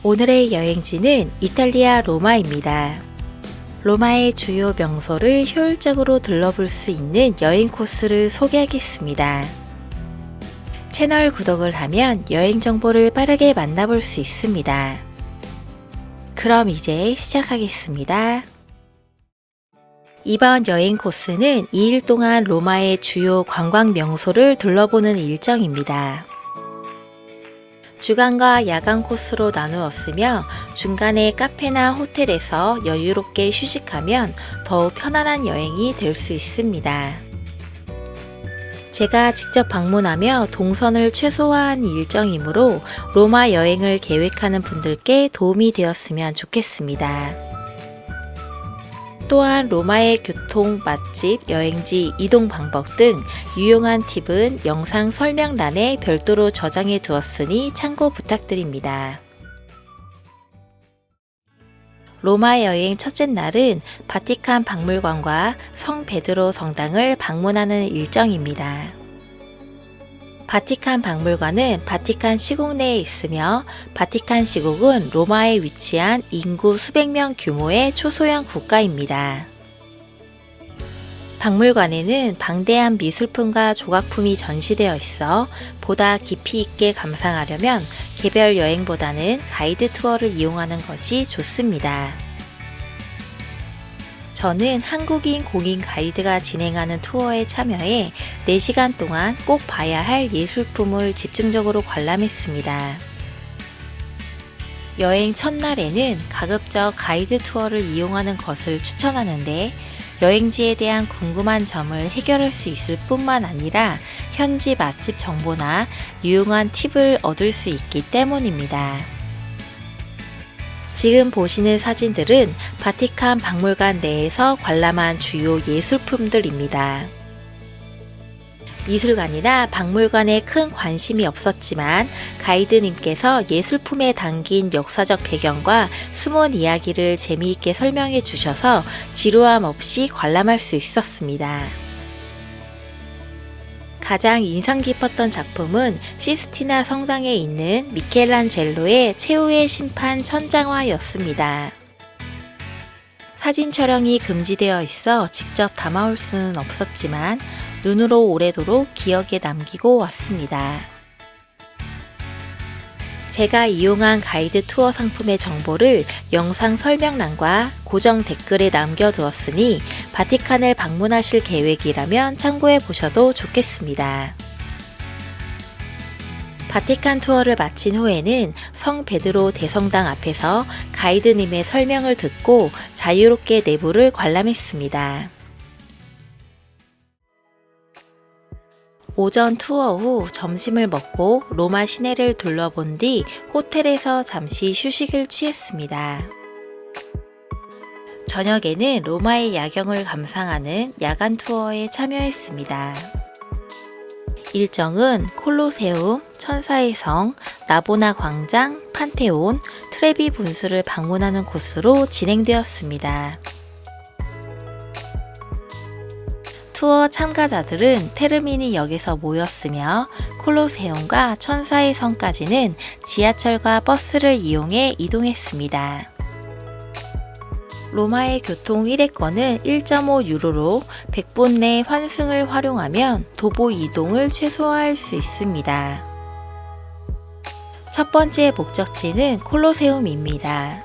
오늘의 여행지는 이탈리아 로마입니다. 로마의 주요 명소를 효율적으로 둘러볼 수 있는 여행 코스를 소개하겠습니다. 채널 구독을 하면 여행 정보를 빠르게 만나볼 수 있습니다. 그럼 이제 시작하겠습니다. 이번 여행 코스는 2일 동안 로마의 주요 관광 명소를 둘러보는 일정입니다. 주간과 야간 코스로 나누었으며 중간에 카페나 호텔에서 여유롭게 휴식하면 더욱 편안한 여행이 될 수 있습니다. 제가 직접 방문하며 동선을 최소화한 일정이므로 로마 여행을 계획하는 분들께 도움이 되었으면 좋겠습니다. 또한 로마의 교통, 맛집, 여행지, 이동 방법 등 유용한 팁은 영상 설명란에 별도로 저장해 두었으니 참고 부탁드립니다. 로마 여행 첫째 날은 바티칸 박물관과 성 베드로 성당을 방문하는 일정입니다. 바티칸 박물관은 바티칸 시국 내에 있으며 바티칸 시국은 로마에 위치한 인구 수백 명 규모의 초소형 국가입니다. 박물관에는 방대한 미술품과 조각품이 전시되어 있어 보다 깊이 있게 감상하려면 개별 여행보다는 가이드 투어를 이용하는 것이 좋습니다. 저는 한국인 공인 가이드가 진행하는 투어에 참여해 4시간 동안 꼭 봐야 할 예술품을 집중적으로 관람했습니다. 여행 첫날에는 가급적 가이드 투어를 이용하는 것을 추천하는데 여행지에 대한 궁금한 점을 해결할 수 있을 뿐만 아니라 현지 맛집 정보나 유용한 팁을 얻을 수 있기 때문입니다. 지금 보시는 사진들은 바티칸 박물관 내에서 관람한 주요 예술품들입니다. 미술관이나 박물관에 큰 관심이 없었지만 가이드님께서 예술품에 담긴 역사적 배경과 숨은 이야기를 재미있게 설명해 주셔서 지루함 없이 관람할 수 있었습니다. 가장 인상 깊었던 작품은 시스티나 성당에 있는 미켈란젤로의 최후의 심판 천장화였습니다. 사진 촬영이 금지되어 있어 직접 담아올 수는 없었지만 눈으로 오래도록 기억에 남기고 왔습니다. 제가 이용한 가이드 투어 상품의 정보를 영상 설명란과 고정 댓글에 남겨두었으니 바티칸을 방문하실 계획이라면 참고해 보셔도 좋겠습니다. 바티칸 투어를 마친 후에는 성 베드로 대성당 앞에서 가이드님의 설명을 듣고 자유롭게 내부를 관람했습니다. 오전 투어 후 점심을 먹고 로마 시내를 둘러본 뒤 호텔에서 잠시 휴식을 취했습니다. 저녁에는 로마의 야경을 감상하는 야간 투어에 참여했습니다. 일정은 콜로세움, 천사의 성, 나보나 광장, 판테온, 트레비 분수를 방문하는 코스로 진행되었습니다. 투어 참가자들은 테르미니 역에서 모였으며 콜로세움과 천사의 성까지는 지하철과 버스를 이용해 이동했습니다. 로마의 교통 1회권은 1.5 유로로 100분 내 환승을 활용하면 도보 이동을 최소화할 수 있습니다. 첫 번째 목적지는 콜로세움입니다.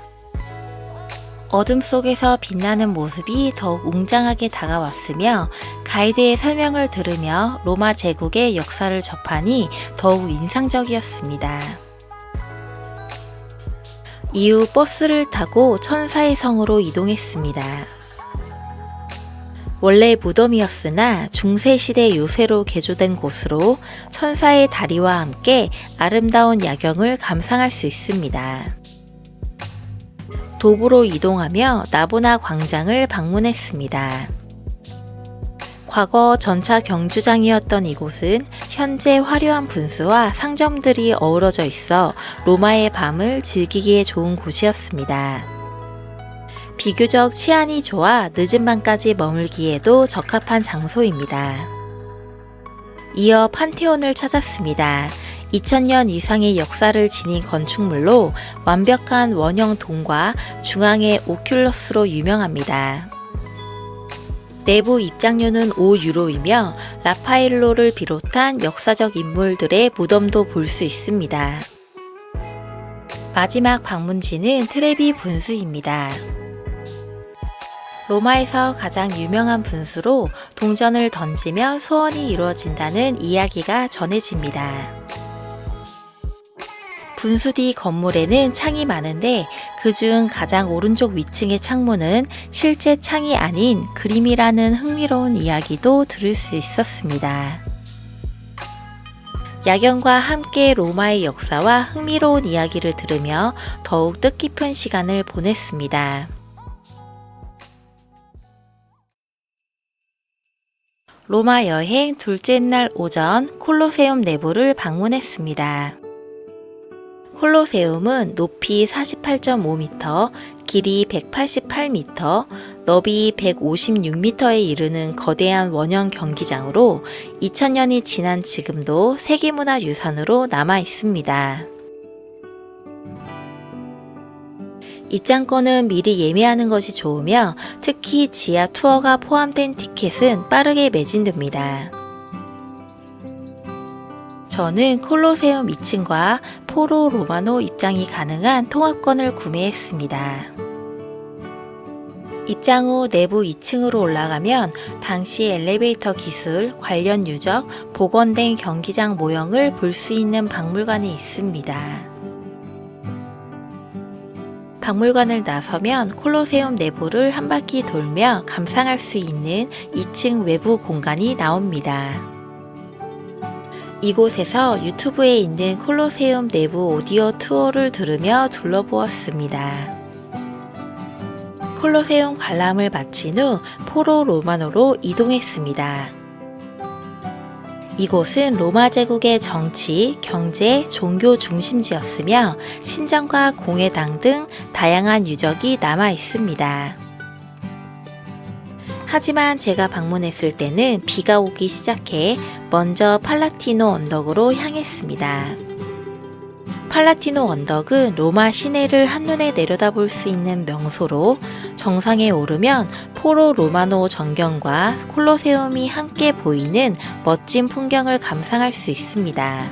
어둠 속에서 빛나는 모습이 더욱 웅장하게 다가왔으며 가이드의 설명을 들으며 로마 제국의 역사를 접하니 더욱 인상적이었습니다. 이후 버스를 타고 천사의 성으로 이동했습니다. 원래 무덤이었으나 중세시대 요새로 개조된 곳으로 천사의 다리와 함께 아름다운 야경을 감상할 수 있습니다. 도보로 이동하며 나보나 광장을 방문했습니다. 과거 전차 경주장이었던 이곳은 현재 화려한 분수와 상점들이 어우러져 있어 로마의 밤을 즐기기에 좋은 곳이었습니다. 비교적 치안이 좋아 늦은 밤까지 머물기에도 적합한 장소입니다. 이어 판테온을 찾았습니다. 2000년 이상의 역사를 지닌 건축물로 완벽한 원형 동과 중앙의 오큘러스로 유명합니다. 내부 입장료는 5유로이며 라파엘로를 비롯한 역사적 인물들의 무덤도 볼 수 있습니다. 마지막 방문지는 트레비 분수입니다. 로마에서 가장 유명한 분수로 동전을 던지며 소원이 이루어진다는 이야기가 전해집니다. 분수 뒤 건물에는 창이 많은데 그중 가장 오른쪽 위층의 창문은 실제 창이 아닌 그림이라는 흥미로운 이야기도 들을 수 있었습니다. 야경과 함께 로마의 역사와 흥미로운 이야기를 들으며 더욱 뜻깊은 시간을 보냈습니다. 로마 여행 둘째 날 오전 콜로세움 내부를 방문했습니다. 콜로세움은 높이 48.5m, 길이 188m, 너비 156m에 이르는 거대한 원형 경기장으로 2000년이 지난 지금도 세계문화유산으로 남아 있습니다. 입장권은 미리 예매하는 것이 좋으며 특히 지하 투어가 포함된 티켓은 빠르게 매진됩니다. 저는 콜로세움 2층과 포로 로마노 입장이 가능한 통합권을 구매했습니다. 입장 후 내부 2층으로 올라가면 당시 엘리베이터 기술, 관련 유적, 복원된 경기장 모형을 볼 수 있는 박물관이 있습니다. 박물관을 나서면 콜로세움 내부를 한 바퀴 돌며 감상할 수 있는 2층 외부 공간이 나옵니다. 이곳에서 유튜브에 있는 콜로세움 내부 오디오 투어를 들으며 둘러보았습니다. 콜로세움 관람을 마친 후 포로 로마노로 이동했습니다. 이곳은 로마 제국의 정치, 경제, 종교 중심지였으며 신전과 공회당 등 다양한 유적이 남아 있습니다. 하지만 제가 방문했을 때는 비가 오기 시작해 먼저 팔라티노 언덕으로 향했습니다. 팔라티노 언덕은 로마 시내를 한눈에 내려다볼 수 있는 명소로 정상에 오르면 포로 로마노 전경과 콜로세움이 함께 보이는 멋진 풍경을 감상할 수 있습니다.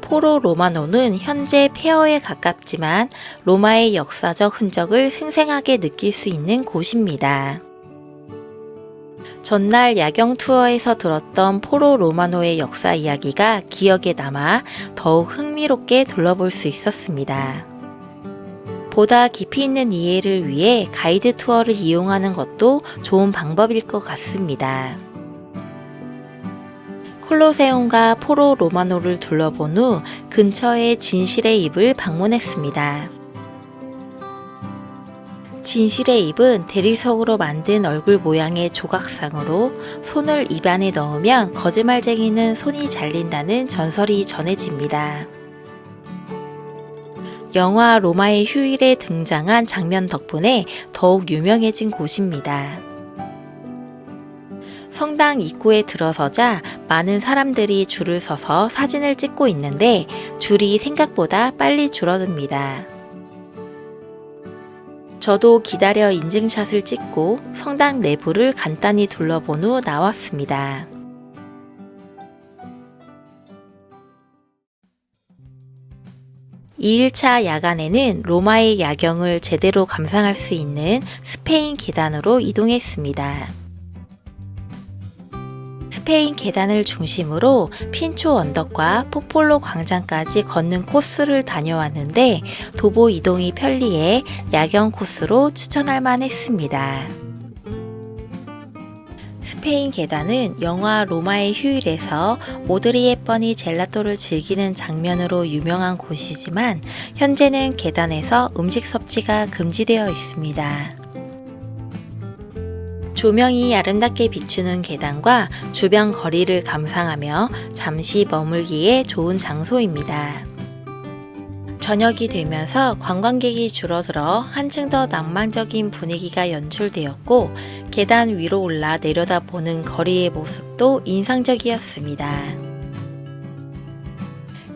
포로 로마노는 현재 폐허에 가깝지만 로마의 역사적 흔적을 생생하게 느낄 수 있는 곳입니다. 전날 야경 투어에서 들었던 포로 로마노의 역사 이야기가 기억에 남아 더욱 흥미롭게 둘러볼 수 있었습니다. 보다 깊이 있는 이해를 위해 가이드 투어를 이용하는 것도 좋은 방법일 것 같습니다. 콜로세움과 포로 로마노를 둘러본 후 근처의 진실의 입을 방문했습니다. 진실의 입은 대리석으로 만든 얼굴 모양의 조각상으로 손을 입 안에 넣으면 거짓말쟁이는 손이 잘린다는 전설이 전해집니다. 영화 로마의 휴일에 등장한 장면 덕분에 더욱 유명해진 곳입니다. 성당 입구에 들어서자 많은 사람들이 줄을 서서 사진을 찍고 있는데 줄이 생각보다 빨리 줄어듭니다. 저도 기다려 인증샷을 찍고 성당 내부를 간단히 둘러본 후 나왔습니다. 이 1차 야간에는 로마의 야경을 제대로 감상할 수 있는 스페인 계단으로 이동했습니다. 스페인 계단을 중심으로 핀초 언덕과 포폴로 광장까지 걷는 코스를 다녀왔는데 도보 이동이 편리해 야경 코스로 추천할 만했습니다. 스페인 계단은 영화 로마의 휴일에서 오드리 헵번이 젤라또를 즐기는 장면으로 유명한 곳이지만 현재는 계단에서 음식 섭취가 금지되어 있습니다. 조명이 아름답게 비추는 계단과 주변 거리를 감상하며 잠시 머물기에 좋은 장소입니다. 저녁이 되면서 관광객이 줄어들어 한층 더 낭만적인 분위기가 연출되었고 계단 위로 올라 내려다보는 거리의 모습도 인상적이었습니다.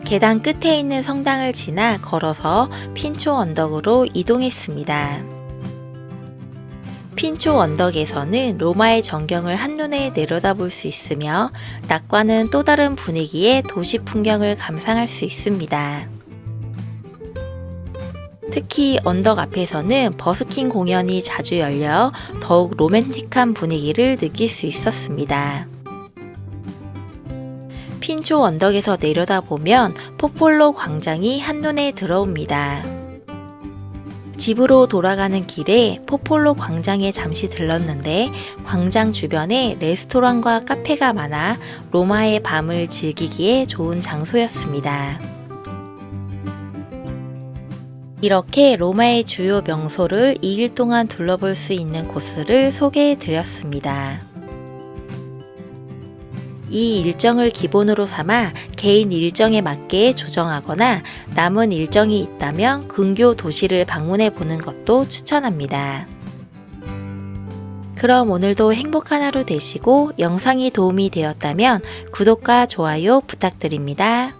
계단 끝에 있는 성당을 지나 걸어서 핀초 언덕으로 이동했습니다. 핀초 언덕에서는 로마의 전경을 한눈에 내려다볼 수 있으며 낮과는 또 다른 분위기의 도시 풍경을 감상할 수 있습니다. 특히 언덕 앞에서는 버스킹 공연이 자주 열려 더욱 로맨틱한 분위기를 느낄 수 있었습니다. 핀초 언덕에서 내려다보면 포폴로 광장이 한눈에 들어옵니다. 집으로 돌아가는 길에 포폴로 광장에 잠시 들렀는데 광장 주변에 레스토랑과 카페가 많아 로마의 밤을 즐기기에 좋은 장소였습니다. 이렇게 로마의 주요 명소를 2일 동안 둘러볼 수 있는 코스를 소개해 드렸습니다. 이 일정을 기본으로 삼아 개인 일정에 맞게 조정하거나 남은 일정이 있다면 근교 도시를 방문해 보는 것도 추천합니다. 그럼 오늘도 행복한 하루 되시고 영상이 도움이 되었다면 구독과 좋아요 부탁드립니다.